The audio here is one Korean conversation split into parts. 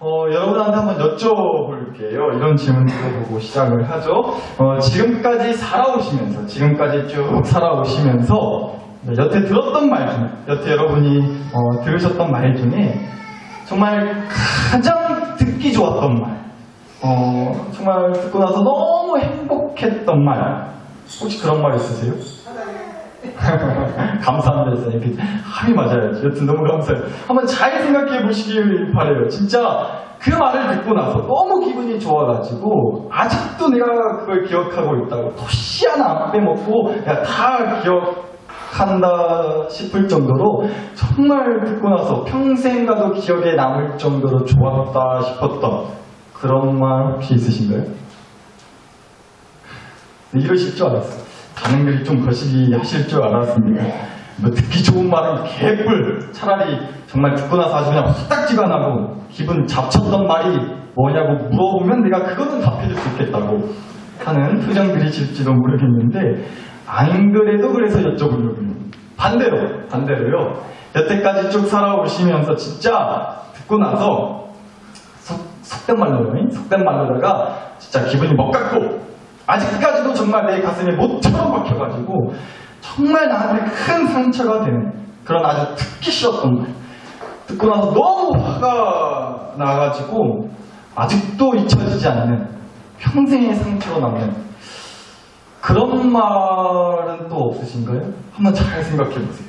여러분한테 한번 여쭤볼게요. 이런 질문 들어보고 시작을 하죠. 지금까지 쭉 살아오시면서 여태 들었던 말 중에, 여태 여러분이 들으셨던 말 중에 정말 가장 듣기 좋았던 말, 정말 듣고 나서 너무 행복했던 말, 혹시 그런 말 있으세요? 감사합니다. 이렇게 합이 맞아야지. 여튼 너무 감사해요. 한번 잘 생각해 보시길 바래요. 진짜 그 말을 듣고 나서 너무 기분이 좋아가지고 아직도 내가 그걸 기억하고 있다고 토시 하나 안 빼먹고 내가 다 기억한다 싶을 정도로 정말 듣고 나서 평생 가도 기억에 남을 정도로 좋았다 싶었던 그런 말 혹시 있으신가요? 이러실 줄 알았어요. 반응들이 좀 거시기 하실 줄 알았습니다. 뭐 듣기 좋은 말은 개뿔. 차라리 정말 듣고 나서 아주 그냥 후딱지가 나고 기분 잡쳤던 말이 뭐냐고 물어보면 내가 그거는 답해줄 수 있겠다고 하는 표정들이실지도 모르겠는데 안 그래도 그래서 여쭤보려고요. 반대로요. 여태까지 쭉 살아오시면서 진짜 듣고 나서 속된 말로다가 진짜 기분이 먹같고 아직까지도 정말 내 가슴에 못처럼 박혀가지고 정말 나한테 큰 상처가 되는 그런 아주 듣기 싫었던 말 듣고 나서 너무 화가 나가지고 아직도 잊혀지지 않는 평생의 상처로 남는 그런 말은 또 없으신가요? 한번 잘 생각해보세요.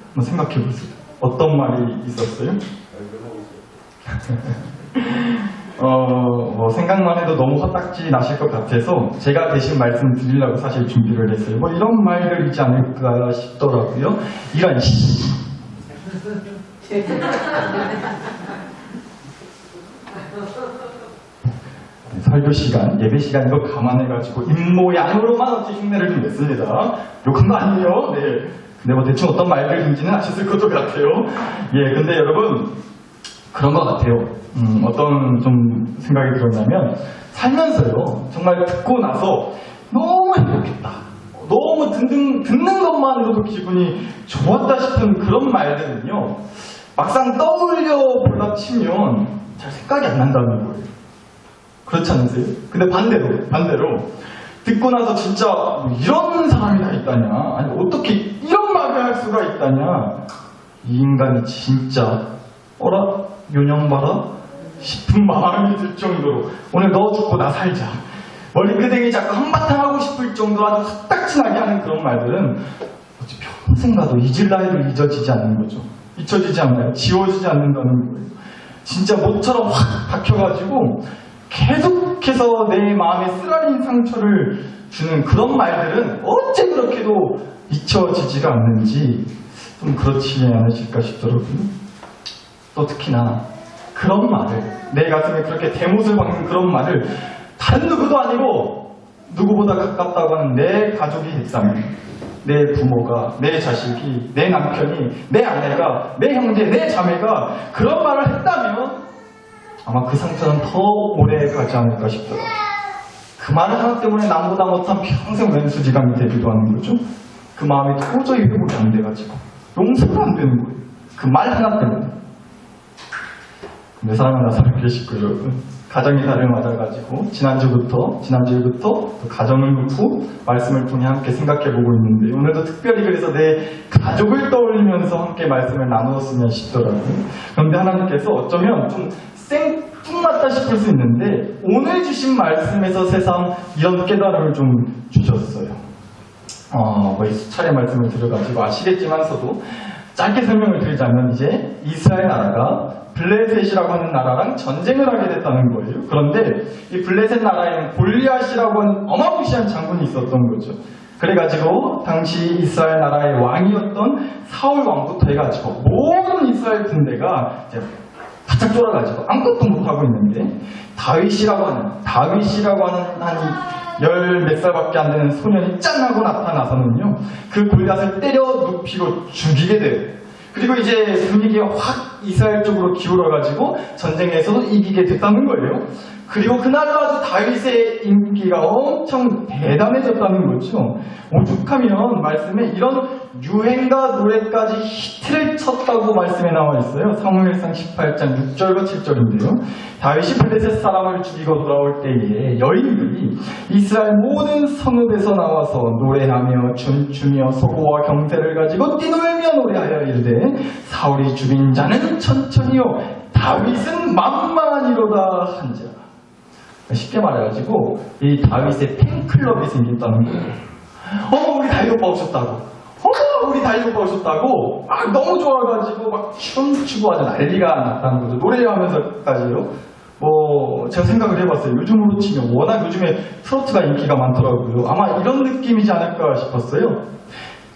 한번 생각해보세요. 어떤 말이 있었어요? 생각만 해도 너무 헛딱지 나실 것 같아서 제가 대신 말씀 드리려고 사실 준비를 했어요. 뭐 이런 말들이지 않을까 싶더라고요. 이런 설교 시간, 예배 시간 이거 감안해가지고 입모양으로만 어찌 흉내를 좀 냈습니다. 욕한 거 아니에요? 네. 근데 뭐 대충 어떤 말들인지는 아셨을 것도 같아요. 예, 근데 여러분 그런 것 같아요. 어떤 좀 생각이 들었냐면 살면서요 정말 듣고 나서 너무 행복했다, 너무 듣는 것만으로도 기분이 좋았다 싶은 그런 말들은요 막상 떠올려 볼라 치면 잘 생각이 안 난다는 거예요. 그렇지 않으세요? 근데 반대로 듣고 나서 진짜 뭐 이런 사람이 다 있다냐, 아니 어떻게 이런 말을 할 수가 있다냐, 이 인간이 진짜 어라 요령 봐라 싶은 마음이 들 정도로 오늘 너 죽고 나 살자 머리끄댕이 자꾸 한바탕 하고 싶을 정도로 아주 헛딱지나게 하는 그런 말들은 어찌 평생 가도 잊을라 해도 잊어지지 않는 거죠. 잊혀지지 않나요? 지워지지 않는다는 거예요. 진짜 못처럼 확 박혀가지고 계속해서 내 마음에 쓰라린 상처를 주는 그런 말들은 어째 그렇게도 잊혀지지가 않는지 좀 그렇지 않으실까 싶더라고요. 또 특히나 그런 말을, 내 가슴에 그렇게 대못을 박는 그런 말을 다른 누구도 아니고 누구보다 가깝다고 하는 내 가족이 했다면, 내 부모가, 내 자식이, 내 남편이, 내 아내가, 내 형제, 내 자매가 그런 말을 했다면 아마 그 상처는 더 오래 가지 않을까 싶더라고요. 그 말 하나 때문에 남보다 못한 평생 왼수지감이 되기도 하는 거죠. 그 마음이 도저히 회복이 안 돼가지고 용서가 안 되는 거예요. 그 말 하나 때문에. 내 사랑하는 사람 계시고요, 여러분. 가정이 달을 맞아가지고 지난주부터 또 가정을 놓고 말씀을 통해 함께 생각해보고 있는데 오늘도 특별히 그래서 내 가족을 떠올리면서 함께 말씀을 나누었으면 싶더라고요. 그런데 하나님께서 어쩌면 좀 생뚱맞다 싶을 수 있는데 오늘 주신 말씀에서 새삼 이런 깨달음을 좀 주셨어요. 거의 수차례 말씀을 드려가지고 아시겠지만서도 짧게 설명을 드리자면 이제 이스라엘 나라가 블레셋이라고 하는 나라랑 전쟁을 하게 됐다는 거예요. 그런데 이 블레셋 나라에는 골리앗이라고 하는 어마무시한 장군이 있었던 거죠. 그래가지고 당시 이스라엘 나라의 왕이었던 사울 왕부터 해가지고 모든 이스라엘 군대가 이제 바짝 쫄아가지고 아무것도 못하고 있는데 다윗이라고 하는 한 열 몇 살밖에 안 되는 소년이 짠 하고 나타나서는요 그 골리앗을 때려 눕히고 죽이게 돼요. 그리고 이제 분위기가 확 이스라엘 쪽으로 기울어가지고 전쟁에서도 이기게 됐다는 거예요. 그리고 그날로 아주 다윗의 인기가 엄청 대단해졌다는 거죠. 오죽하면 말씀에 이런 유행가 노래까지 히트를 쳤다고 말씀에 나와 있어요. 사무엘상 18장 6절과 7절인데요. 다윗이 블레셋 사람을 죽이고 돌아올 때에 여인들이 이스라엘 모든 성읍에서 나와서 노래하며 춤추며 소고와 경태를 가지고 뛰놀며 노래하여 이르되 사울이 죽인 자는 천천히요 다윗은 만만이로다 한지라. 쉽게 말해가지고 이 다윗의 팬클럽이 생겼다는 거예요. 우리 다윗 오빠 오셨다고. 우리 다윗 오빠 오셨다고. 막 너무 좋아가지고 막 춤추고 아주 난리가 났다는 거죠. 노래하면서까지요. 제가 생각을 해봤어요. 요즘으로 치면 워낙 요즘에 트로트가 인기가 많더라고요. 아마 이런 느낌이지 않을까 싶었어요.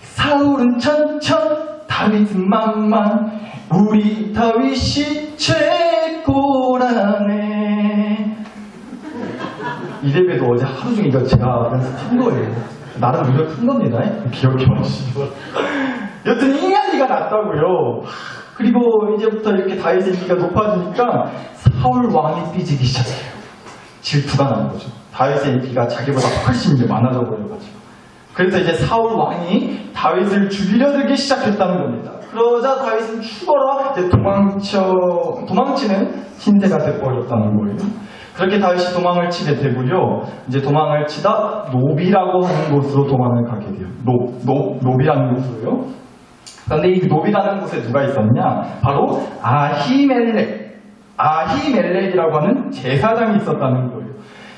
사울은 천천, 다윗은 만만, 우리 다윗이 최고라네. 이래봬도 어제 하루 종일 이거 제가 연습한 거예요. 나름 노력한 겁니다. 기억해 보시고. 여튼 이야기가 났다고요. 그리고 이제부터 이렇게 다윗의 인기가 높아지니까 사울 왕이 삐지기 시작해요. 질투가 나는 거죠. 다윗의 인기가 자기보다 훨씬 이제 많아져 버려가지고. 그래서 이제 사울 왕이 다윗을 죽이려 들기 시작했다는 겁니다. 그러자 다윗은 죽어라 이제 도망치는 신세가 돼버렸다는 거예요. 그렇게 다윗이 도망을 치게 되고요. 이제 도망을 치다 노비라고 하는 곳으로 도망을 가게 돼요. 노비라는 곳으로요. 그런데 이 노비라는 곳에 누가 있었냐? 바로 아히멜렉이라고 하는 제사장이 있었다는 거예요.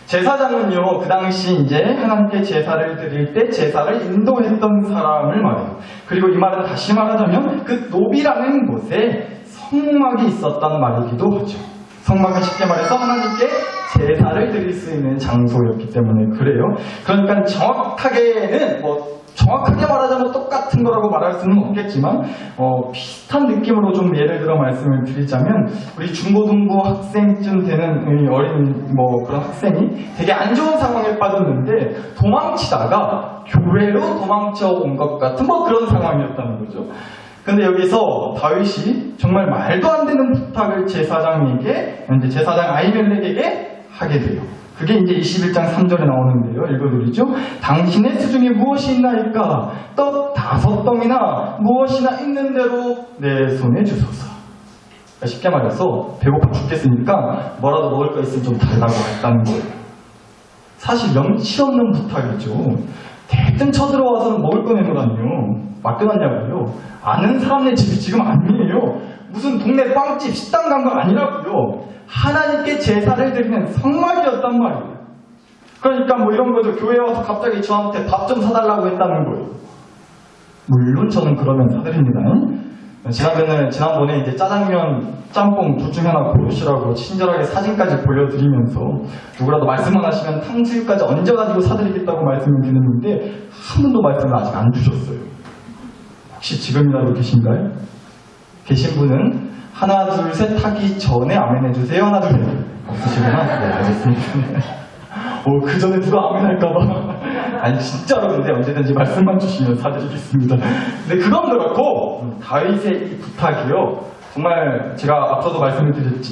제사장은요, 그 당시 이제 하나님께 제사를 드릴 때 제사를 인도했던 사람을 말해요. 그리고 이 말은 다시 말하자면 그 노비라는 곳에 성막이 있었단 말이기도 하죠. 성막은 쉽게 말해서 하나님께 제사를 드릴 수 있는 장소였기 때문에 그래요. 그러니까 정확하게 말하자면 똑같은 거라고 말할 수는 없겠지만 비슷한 느낌으로 좀 예를 들어 말씀을 드리자면 우리 중고등부 학생쯤 되는 어린 그런 학생이 되게 안 좋은 상황에 빠졌는데 도망치다가 교회로 도망쳐 온 것 같은 그런 상황이었다는 거죠. 근데 여기서 다윗이 정말 말도 안 되는 부탁을 제사장 아히멜렉에게 하게 돼요. 그게 이제 21장 3절에 나오는데요. 읽어드리죠. 당신의 수중에 무엇이 있나이까? 떡 5덩이나 무엇이나 있는 대로 내 손에 주소서. 쉽게 말해서 배고파 죽겠으니까 뭐라도 먹을 거 있으면 좀 달라고 했다는 거예요. 사실 염치 없는 부탁이죠. 대뜸 쳐들어와서는 먹을 거 내놓으라니요. 맡겨놨냐고요. 아는 사람네 집이 지금 아니에요. 무슨 동네 빵집, 식당 간 거 아니라고요. 하나님께 제사를 드리는 성막이었단 말이에요. 그러니까 이런 거죠. 교회 와서 갑자기 저한테 밥 좀 사달라고 했다는 거예요. 물론 저는 그러면 사드립니다. 지난번에 이제 짜장면, 짬뽕 둘 중 하나 고르시라고 친절하게 사진까지 보여드리면서 누구라도 말씀만 하시면 탕수육까지 얹어가지고 사드리겠다고 말씀을 드렸는데 한 번도 말씀을 아직 안 주셨어요. 혹시 지금이라도 계신가요? 계신 분은 하나 둘 셋 하기 전에 아멘 해주세요. 하나 둘 셋. 없으시구나? 네, 알겠습니다. 그 전에 누가 아멘 할까봐. 아니 진짜로 근데 언제든지 말씀만 주시면 사드리겠습니다. 근데 그건 그렇고 다윗의 이 부탁이요. 정말 제가 앞서도 말씀을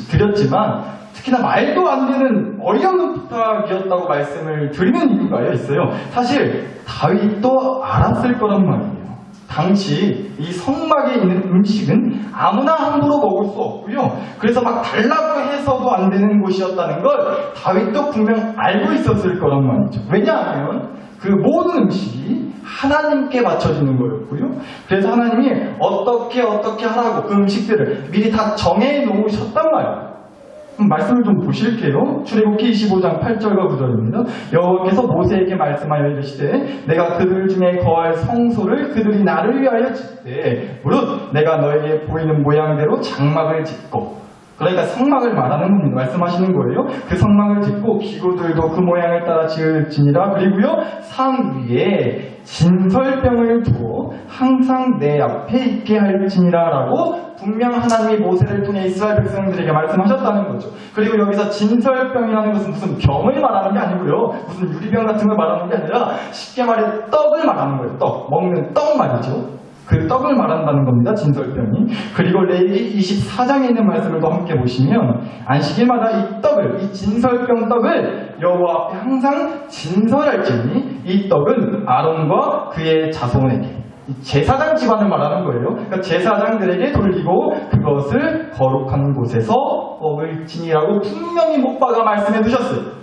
드렸지만 특히나 말도 안 되는 어이없는 부탁이었다고 말씀을 드리는 이유가 있어요. 사실 다윗도 알았을 거란 말이에요. 당시 이 성막에 있는 음식은 아무나 함부로 먹을 수 없고요. 그래서 막 달라고 해서도 안 되는 곳이었다는 걸 다윗도 분명 알고 있었을 거란 말이죠. 왜냐하면 그 모든 음식이 하나님께 바쳐지는 거였고요. 그래서 하나님이 어떻게 하라고 그 음식들을 미리 다 정해 놓으셨단 말이에요. 말씀을 좀 보실게요. 출애굽기 25장 8절과 9절입니다. 여호와께서 모세에게 말씀하여 이르시되 내가 그들 중에 거할 성소를 그들이 나를 위하여 짓되 무릇 내가 너에게 보이는 모양대로 장막을 짓고, 그러니까 성막을 말하는 겁니다. 말씀하시는 거예요. 그 성막을 짓고 기구들도 그 모양을 따라 지을지니라. 그리고요 상 위에 진설병을 두어 항상 내 앞에 있게 할지니라 라고 분명 하나님이 모세를 통해 이스라엘 백성들에게 말씀하셨다는 거죠. 그리고 여기서 진설병이라는 것은 무슨 병을 말하는 게 아니고요. 무슨 유리병 같은 걸 말하는 게 아니라 쉽게 말해 떡을 말하는 거예요. 떡. 먹는 떡 말이죠. 그 떡을 말한다는 겁니다. 진설병이. 그리고 레위기 24장에 있는 말씀을 또 함께 보시면 안식일마다 이 떡을, 이 진설병 떡을 여호와 앞에 항상 진설할지니 이 떡은 아론과 그의 자손에게 제사장 집안을 말하는 거예요. 그러니까 제사장들에게 돌리고 그것을 거룩한 곳에서 먹을지니라고 분명히 못 박아 말씀해 두셨어요.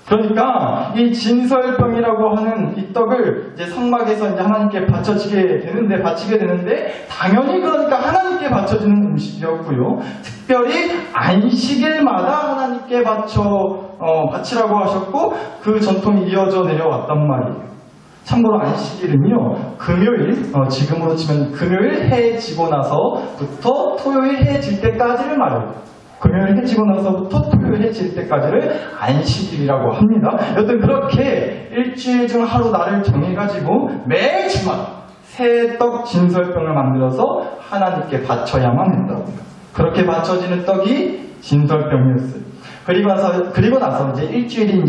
그러니까 이 진설병이라고 하는 이 떡을 이제 성막에서 이제 하나님께 바치게 되는데 당연히 그러니까 하나님께 바쳐지는 음식이었고요. 특별히 안식일마다 하나님께 바치라고 하셨고 그 전통이 이어져 내려왔단 말이에요. 참고로 안식일은요, 금요일, 지금으로 치면 금요일 해 지고 나서부터 토요일 해 질 때까지를 말해요. 금요일 해 지고 나서부터 토요일 해 질 때까지를 안식일이라고 합니다. 여튼 그렇게 일주일 중 하루 날을 정해가지고 매 주말 새떡 진설병을 만들어서 하나님께 바쳐야만 했다고요. 그렇게 바쳐지는 떡이 진설병이었어요. 그리고 나서 이제 일주일이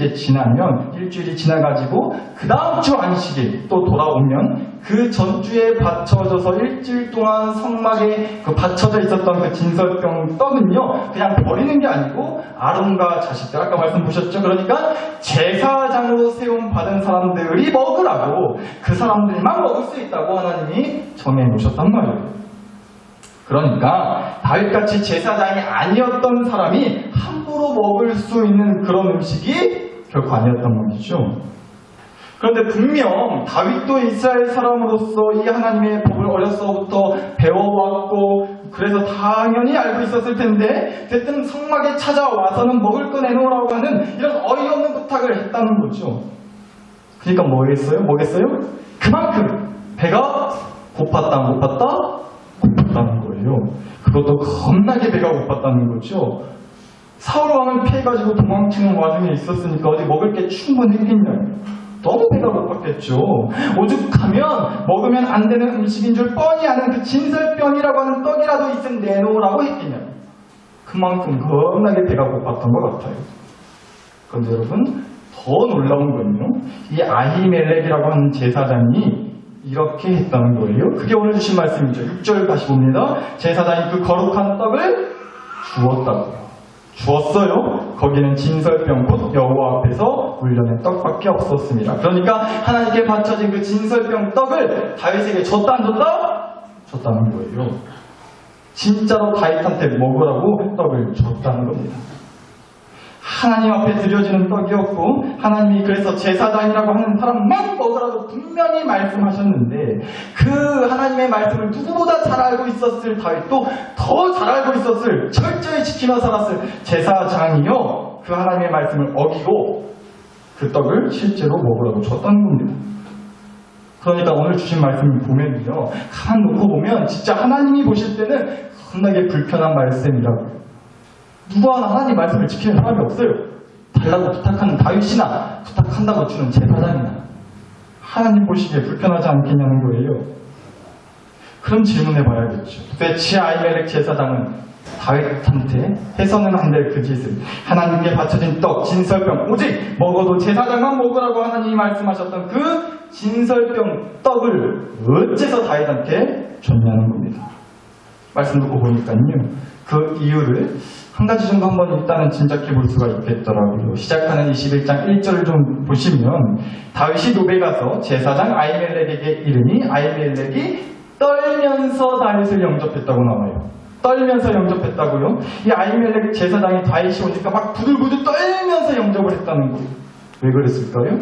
지나가지고 그 다음 주 안식일 또 돌아오면 그 전주에 바쳐져서 일주일 동안 성막에 바쳐져 있었던 그 진설병 떡은요, 그냥 버리는 게 아니고 아론과 자식들, 아까 말씀 보셨죠? 그러니까 제사장으로 세움 받은 사람들이 먹으라고, 그 사람들만 먹을 수 있다고 하나님이 정해 놓으셨단 말이에요. 그러니까 다윗같이 제사장이 아니었던 사람이 함부로 먹을 수 있는 그런 음식이 결코 아니었단 말이죠. 그런데 분명 다윗도 이스라엘 사람으로서 이 하나님의 법을 어려서부터 배워왔고 그래서 당연히 알고 있었을 텐데 대뜸 성막에 찾아와서는 먹을 거 내놓으라고 하는 이런 어이없는 부탁을 했다는 거죠. 그러니까 뭐겠어요? 그만큼 배가 고팠다는 거예요. 그것도 겁나게 배가 고팠다는 거죠. 사울 왕을 피해가지고 도망치는 와중에 있었으니까 어디 먹을 게 충분했겠냐고. 너무 배가 고팠겠죠. 오죽하면 먹으면 안 되는 음식인 줄 뻔히 아는 그 진설병이라고 하는 떡이라도 있으면 내놓으라고 했겠냐고. 그만큼 겁나게 배가 고팠던 것 같아요. 그런데 여러분, 더 놀라운 건요, 이 아히멜렉이라고 하는 제사장이 이렇게 했다는 거예요. 그게 오늘 주신 말씀이죠. 6절 다시 봅니다. 제사장이 그 거룩한 떡을 주었어요. 거기는 진설병 곧 여호와 앞에서 울려낸 떡밖에 없었습니다. 그러니까 하나님께 바쳐진 그 진설병 떡을 다윗에게 줬다 안 줬다? 줬다는 거예요. 진짜로 다윗한테 먹으라고 떡을 줬다는 겁니다. 하나님 앞에 드려지는 떡이었고 하나님이 그래서 제사장이라고 하는 사람만 먹으라고 분명히 말씀하셨는데 그 하나님의 말씀을 누구보다 잘 알고 있었을 다윗도 더 잘 알고 있었을, 철저히 지키며 살았을 제사장이요, 그 하나님의 말씀을 어기고 그 떡을 실제로 먹으라고 줬다는 겁니다. 그러니까 오늘 주신 말씀을 보면요, 가만 놓고 보면 진짜 하나님이 보실 때는 겁나게 불편한 말씀이라고요. 누구 하나 하나님 말씀을 지키는 사람이 없어요. 달라고 부탁하는 다윗이나 부탁한다고 주는 제사장이나 하나님 보시기에 불편하지 않겠냐는 거예요. 그럼 질문해 봐야겠죠. 도대체 아히멜렉 제사장은 다윗한테 해서는 안 될 그 짓을, 하나님께 바쳐진 떡, 진설병, 오직 먹어도 제사장만 먹으라고 하나님이 말씀하셨던 그 진설병 떡을 어째서 다윗한테 줬냐는 겁니다. 말씀 듣고 보니까요, 그 이유를 한 가지 정도 한번 일단은 짐작해 볼 수가 있겠더라고요. 시작하는 21장 1절을 좀 보시면 다윗이 노베 가서 제사장 아히멜렉에게 이르니 아히멜렉이 떨면서 다윗을 영접했다고 나와요. 떨면서 영접했다고요? 이 아히멜렉 제사장이 다윗이 오니까 막 부들부들 떨면서 영접을 했다는 거예요. 왜 그랬을까요?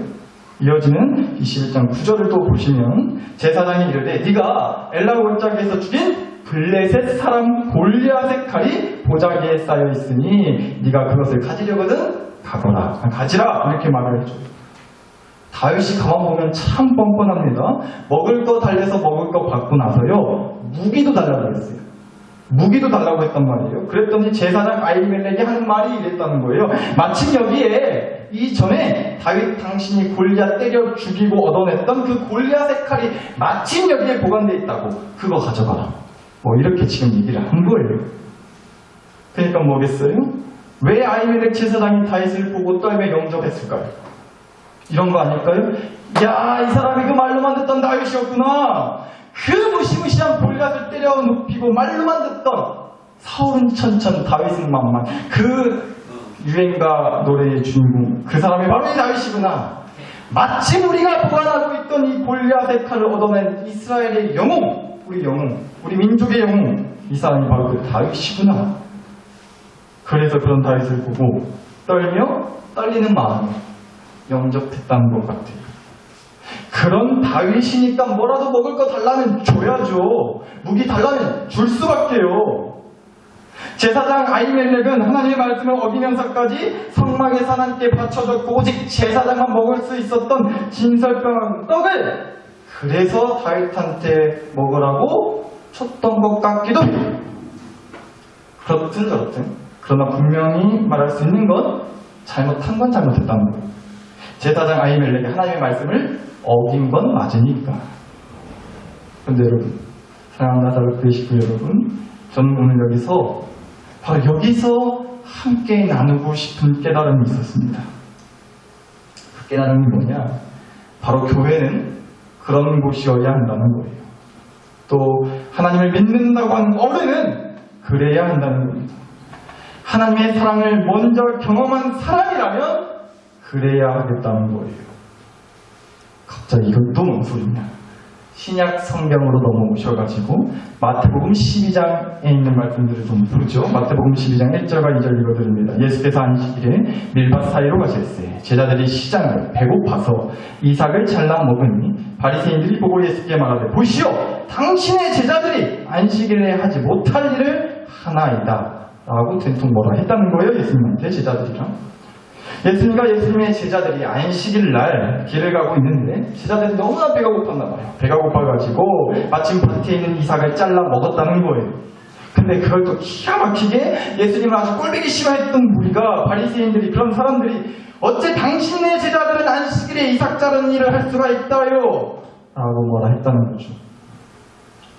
이어지는 21장 9절을 또 보시면 제사장이 이르되 네가 엘라 골짜기에서 죽인 블레셋 사람 골리앗의 칼이 보자기에 쌓여 있으니 네가 그것을 가지려거든 가지라 이렇게 말을 해줘요. 다윗이 가만 보면 참 뻔뻔합니다. 먹을 거 달래서 먹을 거 받고 나서요, 무기도 달라고 했어요. 무기도 달라고 했단 말이에요. 그랬더니 제사장 아히멜렉이 하는 말이 이랬다는 거예요. 마침 여기에 이전에 다윗 당신이 골리앗 때려 죽이고 얻어냈던 그 골리앗의 칼이 마침 여기에 보관되어 있다고, 그거 가져가라. 이렇게 지금 얘기를 한 거예요. 그러니까 뭐겠어요? 왜 아히멜렉 제사장이 다윗을 보고 떨며 영접했을까요? 이런 거 아닐까요? 야, 이 사람이 그 말로만 듣던 다윗이었구나. 그 무시무시한 골리앗을 때려 눕히고 말로만 듣던 사울은 천천, 다윗은 만만. 그 유행가 노래의 주인공, 그 사람이 바로 이 다윗이구나. 마침 우리가 보관하고 있던 이 골리앗의 칼을 얻어낸 이스라엘의 영웅, 우리 민족의 영웅, 이 사람이 바로 그 다윗이구나. 그래서 그런 다윗을 보고 떨리는 마음이 영접했다는 것 같아요. 그런 다윗이니까 뭐라도 먹을 거 달라면 줘야죠. 무기 달라면 줄 수밖에요. 제사장 아히멜렉은 하나님의 말씀을 어기면서까지 성막에 하나님께 바쳐졌고 오직 제사장만 먹을 수 있었던 진설병 떡을 그래서 다윗한테 먹으라고 줬던 것 같기도 해요. 그렇든 저렇든 그러나 분명히 말할 수 있는 건 잘못한 건 잘못했다는 거예요. 제사장 아히멜렉이 하나님의 말씀을 어긴 건 맞으니까. 그런데 여러분, 사랑하는 나사렛 식구 여러분, 저는 오늘 바로 여기서 함께 나누고 싶은 깨달음이 있었습니다. 그 깨달음이 뭐냐? 바로 교회는 그런 곳이어야 한다는 거예요. 또 하나님을 믿는다고 하는 어른은 그래야 한다는 겁니다. 하나님의 사랑을 먼저 경험한 사람이라면 그래야 하겠다는 거예요. 갑자기 이건 또 뭔 소리냐? 신약 성경으로 넘어오셔가지고 마태복음 12장에 있는 말씀들을 좀 보죠. 마태복음 12장 1절과 2절 읽어드립니다. 예수께서 안식일에 밀밭 사이로 가실세 제자들이 시장을 배고파서 이삭을 잘라 먹으니 바리새인들이 보고 예수께 말하되 보시오 당신의 제자들이 안식일에 하지 못할 일을 하나이다 라고 된통 뭐라 했다는 거예요. 예수님한테 제자들이랑. 예수님의 제자들이 안식일 날 길을 가고 있는데 제자들이 너무나 배가 고팠나 봐요. 배가 고파가지고 마침 밭에 있는 이삭을 잘라 먹었다는 거예요. 근데 그걸 또 기가 막히게 예수님을 아주 꼴보기 싫어했던 무리가 바리새인들이 그런 사람들이 어째 당신의 제자들은 안식일에 이삭 자르는 일을 할 수가 있다요? 라고 뭐라 했다는 거죠.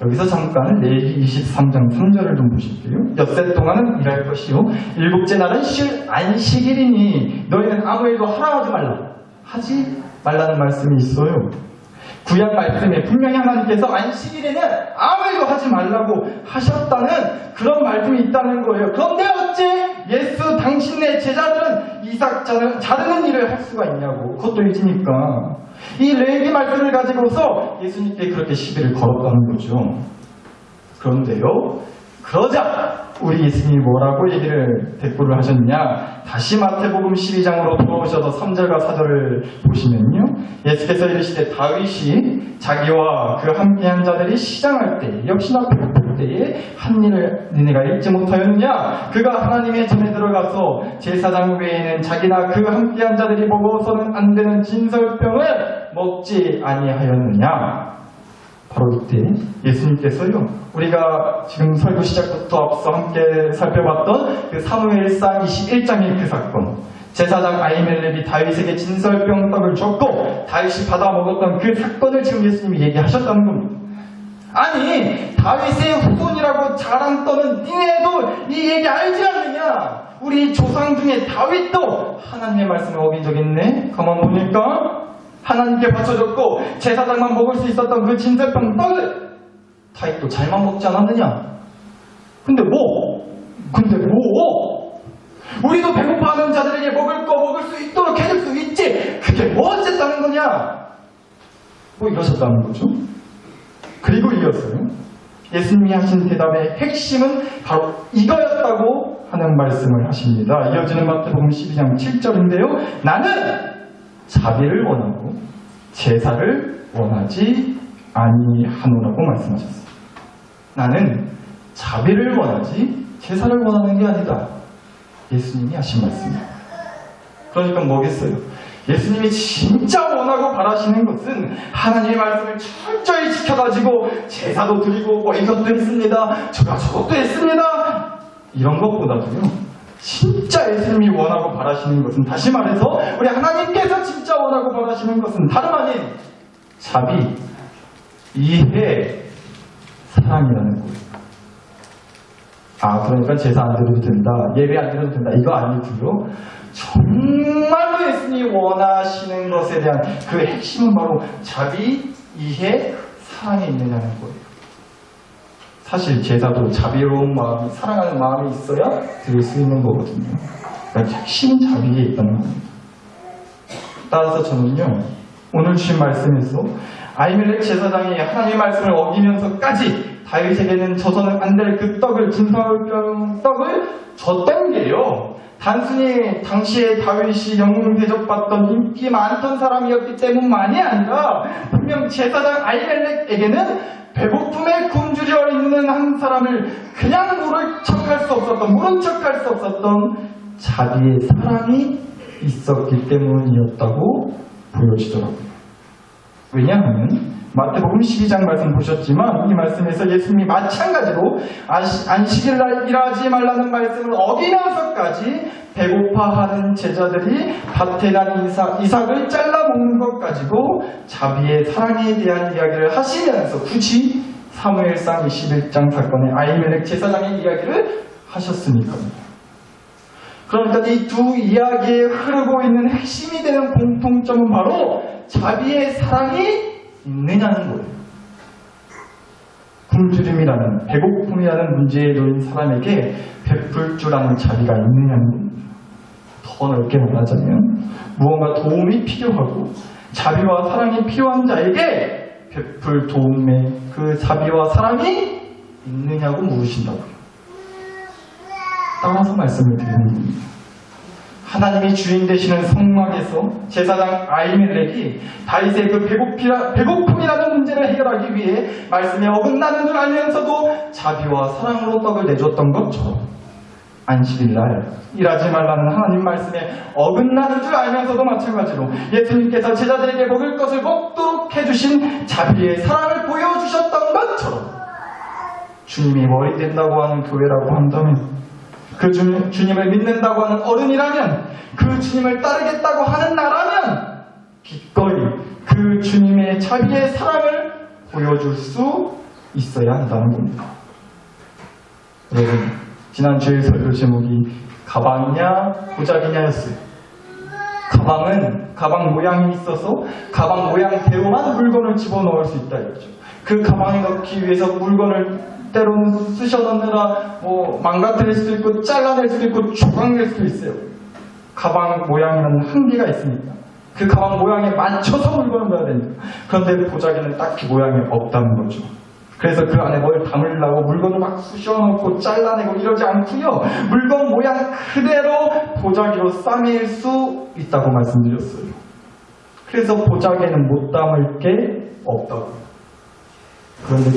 여기서 잠깐 레위기 23장 3절을 좀 보실게요. 엿새 동안은 일할 것이요 일곱째 날은 안식일이니 너희는 아무 일도 하지 말라는 말씀이 있어요. 구약 말씀에 분명히 하나님께서 안식일에는 아무 일도 하지 말라고 하셨다는 그런 말씀이 있다는 거예요. 그런데 어째 예수 당신의 제자들은 이삭 자르는 일을 할 수가 있냐고. 그것도 잊으니까 이 레위기 말씀을 가지고서 예수님께 그렇게 시비를 걸었다는 거죠. 그런데요, 그러자 우리 예수님이 뭐라고 대꾸를 하셨냐? 다시 마태복음 12장으로 돌아오셔서 3절과 4절을 보시면요, 예수께서 이르시되 다윗이 자기와 그 함께한 자들이 시장할 때 역시나 배고플 때에 한 일을 너네가 읽지 못하였느냐? 그가 하나님의 전에 들어가서 제사장 외에는 자기나 그 함께한 자들이 먹어서는 안 되는 진설병을 먹지 아니하였느냐? 바로 이때 예수님께서요, 우리가 지금 설교 시작부터 앞서 함께 살펴봤던 그 사무엘상 21장의 그 사건, 제사장 아히멜렉이 다윗에게 진설병 떡을 줬고 다윗이 받아 먹었던 그 사건을 지금 예수님이 얘기하셨다는 겁니다. 아니, 다윗의 후손이라고 자랑 떠는 니네도 이 얘기 알지 않느냐? 우리 조상 중에 다윗도 하나님의 말씀을 어긴 적 있네? 가만 보니까 하나님께 바쳐줬고 제사장만 먹을 수 있었던 그 진설병 떡을 다윗도 잘만 먹지 않았느냐? 근데 우리도 배고파하는 자들에게 먹을 수 있도록 해줄 수 있지. 그게 뭐 어쨌다는 거냐? 이러셨다는 거죠. 그리고 이었어요. 예수님이 하신 대답의 핵심은 바로 이거였다고 하는 말씀을 하십니다. 이어지는 마태복음 12장 7절인데요. 나는 자비를 원하고 제사를 원하지 아니하노라고 말씀하셨습니다. 나는 자비를 원하지 제사를 원하는 게 아니다. 예수님이 하신 말씀입니다. 그러니까 뭐겠어요? 예수님이 진짜 원하고 바라시는 것은 하나님의 말씀을 철저히 지켜가지고 제사도 드리고 이것도 했습니다. 저것도 했습니다. 이런 것보다도요, 진짜 예수님이 원하고 바라시는 것은, 다시 말해서 우리 하나님께서 진짜 원하고 바라시는 것은 다름 아닌 자비, 이해, 사랑이라는 거예요. 그러니까 제사 안 드려도 된다, 예배 안 드려도 된다, 이거 아니고요. 정말로 예수님이 원하시는 것에 대한 그 핵심은 바로 자비, 이해, 사랑에 있느냐는 거예요. 사실 제사도 자비로운 마음이, 사랑하는 마음이 있어야 드릴 수 있는 거거든요. 그러니까 핵심은 자비에 있다는 겁니다. 따라서 저는요, 오늘 주신 말씀에서 아히멜렉 제사장이 하나님의 말씀을 어기면서까지 다윗에게는 져서는 안 될 그 떡을 진성한 떡을 줬던 게요. 단순히 당시에 다윗이 영웅 대접받던 인기 많던 사람이었기 때문만이 아니라 분명 제사장 아히멜렉에게는 배고픔에 굶주려 있는 한 사람을 그냥 모른 척할 수 없었던 자비의 사랑이 있었기 때문이었다고 보여지더라고요. 왜냐하면 마태복음 12장 말씀 보셨지만 이 말씀에서 예수님이 마찬가지로 안식일날 일하지 말라는 말씀을 어기면서까지 배고파하는 제자들이 밭에 난 이삭을 잘라 먹는 것 가지고 자비의 사랑에 대한 이야기를 하시면서 굳이 사무엘상 21장 사건의 아히멜렉 제사장의 이야기를 하셨으니까요. 그러니까 이 두 이야기에 흐르고 있는 핵심이 되는 공통점은 바로 자비의 사랑이 있느냐는 거예요. 굶주림이라는, 배고픔이라는 문제에 놓인 사람에게 베풀 줄 아는 자비가 있느냐는 겁니다. 더 넓게 말하자면 무언가 도움이 필요하고 자비와 사랑이 필요한 자에게 베풀 도움의 그 자비와 사랑이 있느냐고 물으신다고요. 따라서 말씀을 드리는 겁니다. 하나님이 주인 되시는 성막에서 제사장 아히멜렉이 다윗의 그 배고픔이라는 문제를 해결하기 위해 말씀에 어긋나는 줄 알면서도 자비와 사랑으로 떡을 내줬던 것처럼 안식일날 일하지 말라는 하나님 말씀에 어긋나는 줄 알면서도 마찬가지로 예수님께서 제자들에게 먹을 것을 먹도록 해주신 자비의 사랑을 보여주셨던 것처럼 주님이 머리 된다고 하는 교회라고 한다면 그 주님을 믿는다고 하는 어른이라면 그 주님을 따르겠다고 하는 나라면 기꺼이 그 주님의 자비의 사랑을 보여줄 수 있어야 한다는 겁니다. 여러분, 지난주에 설교 제목이 가방이냐 보자기냐였어요. 가방은 가방 모양이 있어서 가방 모양대로만 물건을 집어넣을 수 있다 했죠. 그 가방에 넣기 위해서 물건을 때로는 쑤셔 넣느라 망가뜨릴 수도 있고 잘라낼 수도 있고 조각낼 수도 있어요. 가방 모양이라는 한계가 있으니까 그 가방 모양에 맞춰서 물건을 넣어야 됩니다. 그런데 보자기는 딱히 모양이 없다는 거죠. 그래서 그 안에 뭘 담으려고 물건을 막 쑤셔 넣고 잘라내고 이러지 않고요. 물건 모양 그대로 보자기로 싸매일 수 있다고 말씀드렸어요. 그래서 보자기에는 못 담을 게 없다고요. 그런데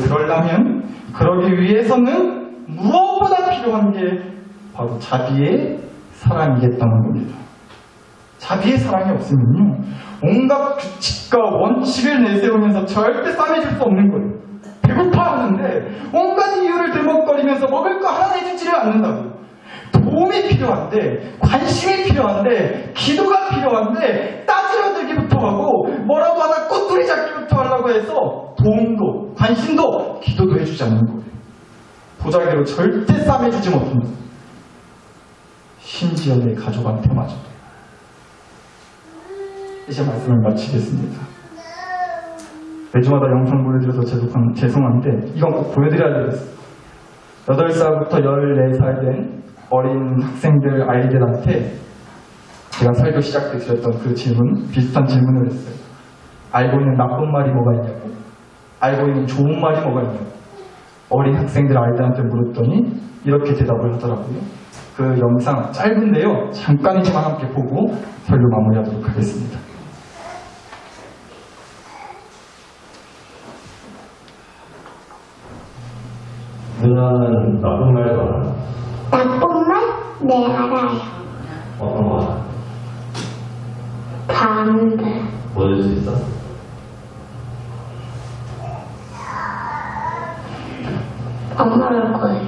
그러기 위해서는 무엇보다 필요한 게 바로 자비의 사랑이겠다는 겁니다. 자비의 사랑이 없으면요, 온갖 규칙과 원칙을 내세우면서 절대 싸매줄 수 없는 거예요. 배고파하는데 온갖 이유를 들먹거리면서 먹을 거 하나 내주지를 않는다고요. 도움이 필요한데, 관심이 필요한데, 기도가 필요한데 따지러들기부터 하고 뭐라도 하나 꼬투리 잡기부터 하려고 해서 도움도, 관심도, 기도도 해주지 않는 거예요. 보자기로 절대 싸매주지 못합니다. 심지어 내 가족한테마저도. 이제 말씀을 마치겠습니다. 매주마다 영상 보여드려서 죄송한데 이건 꼭 보여드려야 되겠어요. 8살부터 14살 된 어린 학생들, 아이들한테 제가 설교 시작 때 드렸던 그 질문, 비슷한 질문을 했어요. 알고 있는 나쁜 말이 뭐가 있냐고, 알고 있는 좋은 말이 뭐가 있냐고 어린 학생들, 아이들한테 물었더니 이렇게 대답을 하더라고요. 그 영상 짧은데요, 잠깐이지만 함께 보고 설교 마무리하도록 하겠습니다. 누나는 나쁜 말도 알아? 나쁜 말? 네, 알아요. 어떤 거? 다 아는데. 보여줄 수 있어? 안 말할 거예요.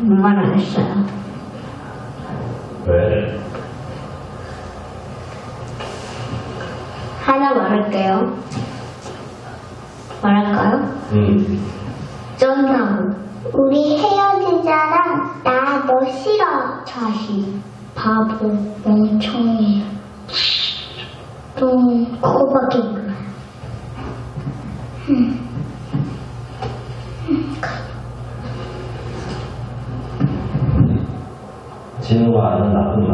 말 안 했어요. 왜? 하나 말할게요. 말할까요? 쩐다고. 우리 헤어지자랑 나 너 싫어. 자식, 바보, 멍청이. 또 그거밖에 몰라요. 진우가 아는 나쁜 말?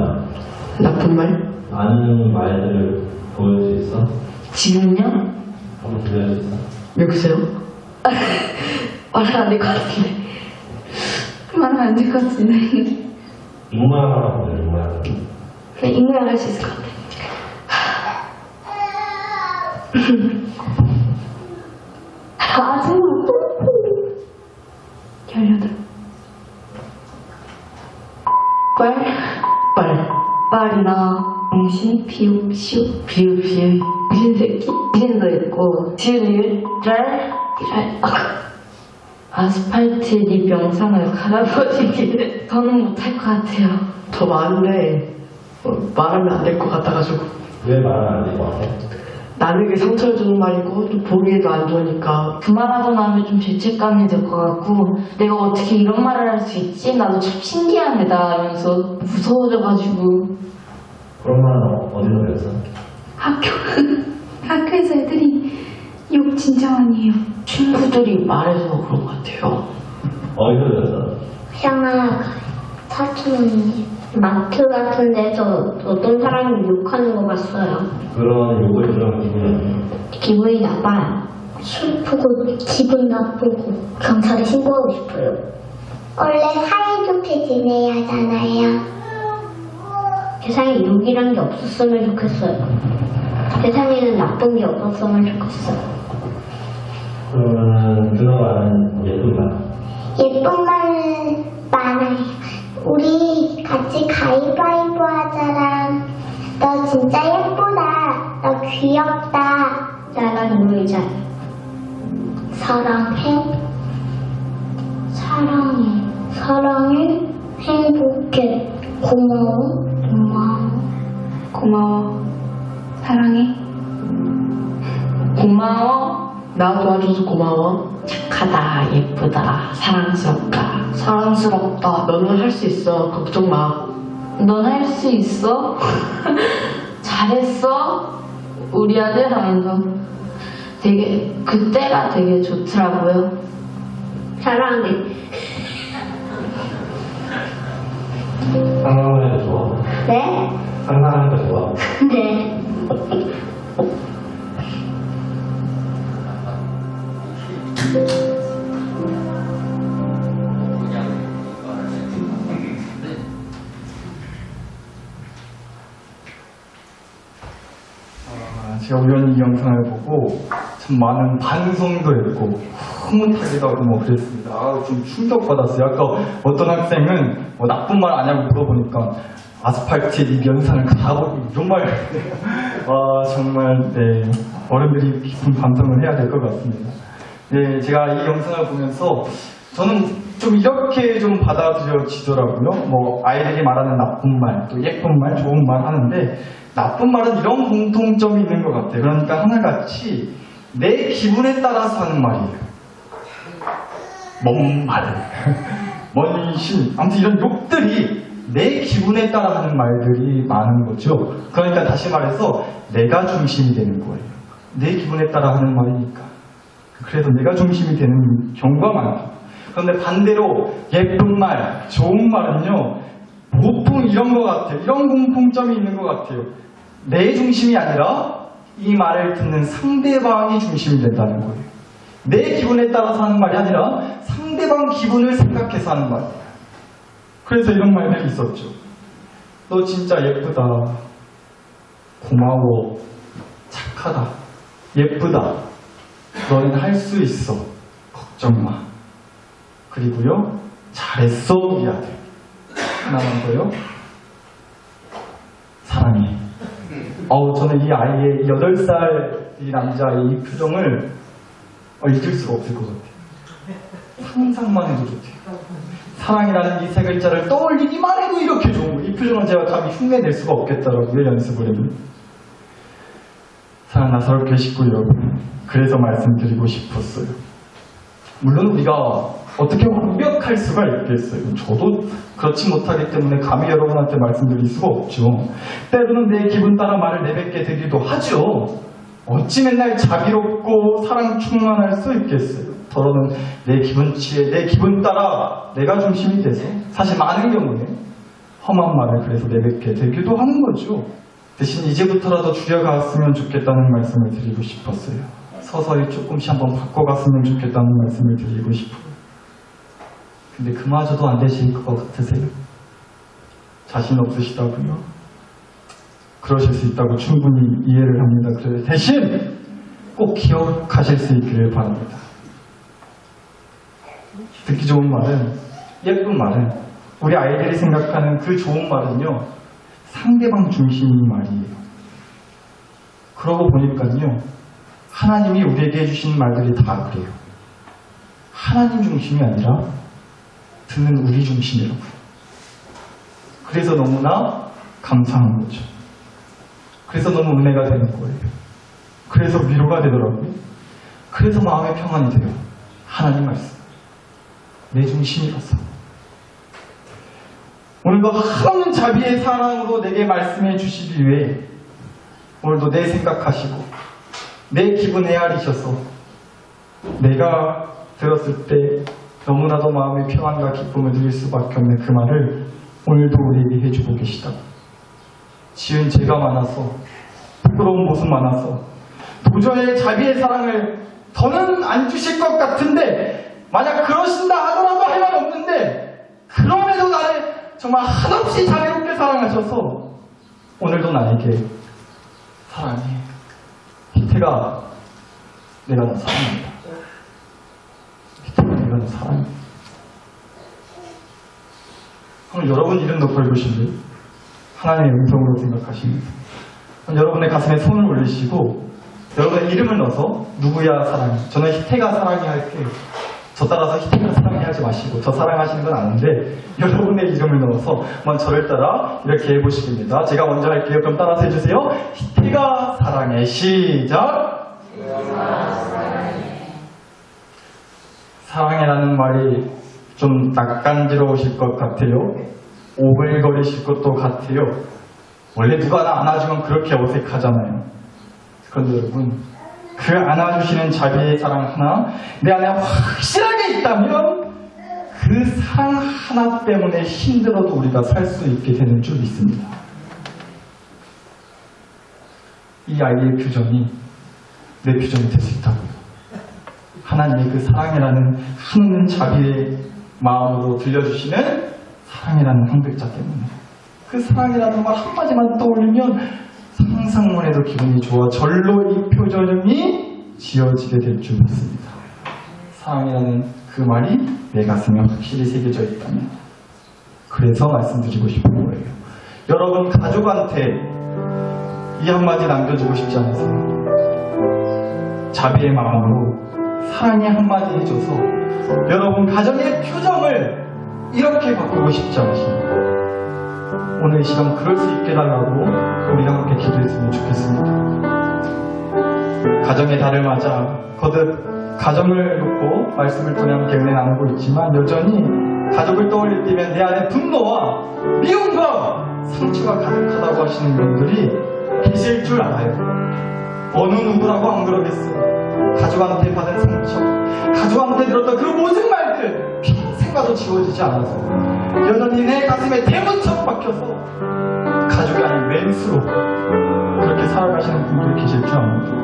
나쁜 말? 아는 말들을 보여줄 수 있어? 지금요? 한번 들려줄 수 있어? 여보세요? 말하면 안 될 것 같은데. 말하면 안 될 것 같은데. 입모양 하나 보여줘, 입모양. 그냥 익명 할 수 있을 것 같아. 18. 빨이나 정신 비읍 시읍 정신 새끼 정신도 있고 지을 아스팔트 립 영상을 갈아버리기를 저는 못할 것 같아요. 더 많은데 말하면 안 될 것 같아가지고 왜 말하면 안 될 것 같아? 남에게 상처를 주는 말이고 또 보기에도 안 좋으니까 그 말하고 나면 좀 죄책감이 들 것 같고 내가 어떻게 이런 말을 할 수 있지? 나도 참 신기한 애다 하면서 무서워져가지고 그런 말은 어디서 배웠어? 학교에서 애들이 욕 진짜 많이 해요. 친구들이 말해서 그런 것 같아요. 어디서 배웠어? 그냥 사촌 마트 같은 데서 어떤 사람이 욕하는 거 봤어요. 그런 욕을 들으면 기분이 어때? 기분이 나빠요. 슬프고 기분 나쁘고 경찰에 신고하고 싶어요. 원래 사이좋게 지내야 하잖아요. 세상에 욕이란 게 없었으면 좋겠어요. 세상에는 나쁜 게 없었으면 좋겠어요. 그러면은 그나마 아는 예쁜 말. 예쁜 말은 많아요. 우리 같이 가위바위보 하자랑 너 진짜 예쁘다. 너 귀엽다. 나랑 놀자. 사랑해. 사랑해. 행복해. 고마워. 고마워. 사랑해. 고마워. 나 도와줘서 고마워. 착하다, 예쁘다, 사랑스럽다. 사랑스럽다. 너는 할 수 있어. 걱정 마. 넌 할 수 있어? 잘했어? 우리 아들 하면서 되게 그때가 되게 좋더라고요. 사랑해. 상상하니까 좋아. 네? 상상하니까 좋아. 네. 제가 우연히 이 영상을 보고 참 많은 반성도 했고 흐뭇하기도 하고 뭐 그랬습니다. 좀 충격받았어요. 아까 어떤 학생은 뭐 나쁜 말 아냐고 물어보니까 아스팔트에 이 연산을 가고 이런 말 정말 네 어른들이 깊은 반성을 해야 될 것 같습니다. 네, 제가 이 영상을 보면서 저는 좀 이렇게 좀 받아들여지더라고요. 뭐 아이들이 말하는 나쁜 말, 또 예쁜 말, 좋은 말 하는데 나쁜 말은 이런 공통점이 있는 것 같아요. 그러니까 하나같이 내 기분에 따라서 하는 말이에요. 뭔 말, 뭔 심, 아무튼 이런 욕들이 내 기분에 따라 하는 말들이 많은 거죠. 그러니까 다시 말해서 내가 중심이 되는 거예요. 내 기분에 따라 하는 말이니까. 그래서 내가 중심이 되는 경우가 많아요. 그런데 반대로 예쁜 말, 좋은 말은요, 보통 이런 것 같아요. 이런 공통점이 있는 것 같아요. 내 중심이 아니라 이 말을 듣는 상대방이 중심이 된다는 거예요. 내 기분에 따라서 하는 말이 아니라 상대방 기분을 생각해서 하는 말이에요. 그래서 이런 말들이 있었죠. 너 진짜 예쁘다. 고마워. 착하다. 예쁘다. 너는 할 수 있어. 걱정 마. 그리고요, 잘했어, 우리 아들. 하나만 더요. 사랑해. 저는 이 아이의 8살 이 남자의 이 표정을 잊을 수가 없을 것 같아요. 상상만 해도 좋대요. 사랑이라는 이 세 글자를 떠올리기만 해도 이렇게 좋은 거예요. 이 표정을 제가 감히 흉내낼 수가 없겠더라고요, 연습을 했는데. 사랑 나서롭게 식구 여러분, 그래서 말씀드리고 싶었어요. 물론 우리가 어떻게 완벽할 수가 있겠어요. 저도 그렇지 못하기 때문에 감히 여러분한테 말씀드릴 수가 없죠. 때로는 내 기분 따라 말을 내뱉게 되기도 하죠. 어찌 맨날 자비롭고 사랑 충만할 수 있겠어요. 더러는 내 기분치에 내 기분 따라 내가 중심이 돼서 사실 많은 경우에 험한 말을 그래서 내뱉게 되기도 하는 거죠. 대신 이제부터라도 줄여갔으면 좋겠다는 말씀을 드리고 싶었어요. 서서히 조금씩 한번 바꿔갔으면 좋겠다는 말씀을 드리고 싶어요. 근데 그마저도 안 되실 것 같으세요? 자신 없으시다고요? 그러실 수 있다고 충분히 이해를 합니다. 그래서 대신 꼭 기억하실 수 있기를 바랍니다. 듣기 좋은 말은, 예쁜 말은, 우리 아이들이 생각하는 그 좋은 말은요, 상대방 중심인 말이에요. 그러고 보니까요, 하나님이 우리에게 해주신 말들이 다 그래요. 하나님 중심이 아니라 듣는 우리 중심이라고요. 그래서 너무나 감사한 거죠. 그래서 너무 은혜가 되는 거예요. 그래서 위로가 되더라고요. 그래서 마음의 평안이 돼요. 하나님 말씀. 내 중심이라서. 오늘도 한없는 자비의 사랑으로 내게 말씀해 주시기 위해 오늘도 내 생각하시고 내 기분 헤아리셔서 내가 들었을 때 너무나도 마음의 평안과 기쁨을 누릴 수밖에 없는 그 말을 오늘도 우리에게 해주고 계시다. 지은 죄가 많아서, 부끄러운 모습 많아서 도저히 자비의 사랑을 더는 안 주실 것 같은데, 만약 그러신다 하더라도 할 말 없는데, 그럼에도 나를 정말 한없이 자비롭게 사랑하셔서 오늘도 나에게 사랑해. 희태가 내가 너 사랑한다. 희태가 내가 너 사랑해. 그럼 여러분 이름도 걸으신데 하나님의 음성으로 생각하십니다. 여러분의 가슴에 손을 올리시고 여러분의 이름을 넣어서 누구야 사랑해. 저는 희태가 사랑해 할게. 저 따라서 희태가 사랑해 하지 마시고 저 사랑하시는 건 아는데 여러분의 이름을 넣어서 한번 저를 따라 이렇게 해보시겠습니다. 제가 먼저 할게요. 그럼 따라서 해주세요. 희태가 사랑해. 시작. 사랑해라는 말이 좀 낯간지러우실 것 같아요. 오글거리실 것도 같아요. 원래 누가 나 안아주면 그렇게 어색하잖아요. 그런데 여러분, 그 안아주시는 자비의 사랑 하나 내 안에 확실하게 있다면 그 사랑 하나 때문에 힘들어도 우리가 살 수 있게 되는 줄 믿습니다. 이 아이의 표정이 내 표정이 될 수 있다고요. 하나님의 그 사랑이라는 한없는 자비의 마음으로 들려주시는 사랑이라는 한 글자 때문에 그 사랑이라는 말 한마디만 떠올리면 상상만 해도 기분이 좋아 절로 이 표정이 지어지게 될 줄 믿습니다. 사랑이라는 그 말이 내 가슴에 확실히 새겨져 있다면 그래서 말씀드리고 싶은 거예요. 여러분 가족한테 이 한마디 남겨주고 싶지 않으세요? 자비의 마음으로 사랑의 한마디 해줘서 여러분 가정의 표정을 이렇게 바꾸고 싶지 않으십니까? 오늘 이 시간 그럴 수 있게 해달라고 우리가 함께 기도했으면 좋겠습니다. 가정의 달을 맞아 거듭 가정을 놓고 말씀을 통해 함께 은혜 나누고 있지만 여전히 가족을 떠올릴 때면 내 안에 분노와 미움과 상처가 가득하다고 하시는 분들이 계실 줄 알아요. 어느 누구라고 안 그러겠어요. 가족한테 받은 상처, 가족한테 들었던 그 모든 말들 평생 가도 지워지지 않아서 여전히 내 가슴에 대문처럼 박혀서 가족이 아닌 맹수로 그렇게 살아가시는 분들이 계실 줄 압니다.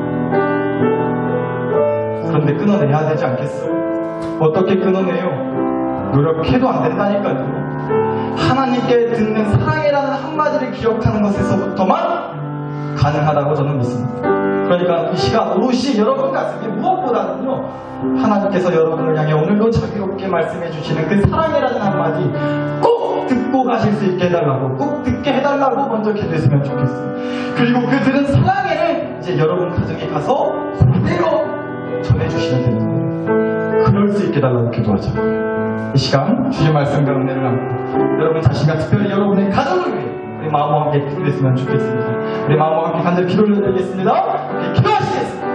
그런데 끊어내야 되지 않겠어요? 어떻게 끊어내요? 노력해도 안 된다니까요. 하나님께 듣는 사랑이라는 한마디를 기억하는 것에서부터만 가능하다고 저는 믿습니다. 그러니까 이 시간 오롯이 여러분 가슴에 무엇보다는요 하나님께서 여러분을 향해 오늘도 자비롭게 말씀해 주시는 그 사랑이라는 한마디 꼭 듣고 가실 수 있게 해달라고 꼭 듣게 해달라고 먼저 기도했으면 좋겠어요. 그리고 그 들은 사랑을 이제 여러분 가정에 가서 그대로 전해주시면 되는 거예요. 그럴 수 있게 해달라고 기도하자. 이 시간 주신 말씀과 은혜를 안고 여러분 자신과 특별히 여러분의 가정을 위해 우리 마음과 함께 기도했으면 좋겠습니다. 우리 마음과 함께 간절히 기도를 드리겠습니다. 기도하시겠습니다.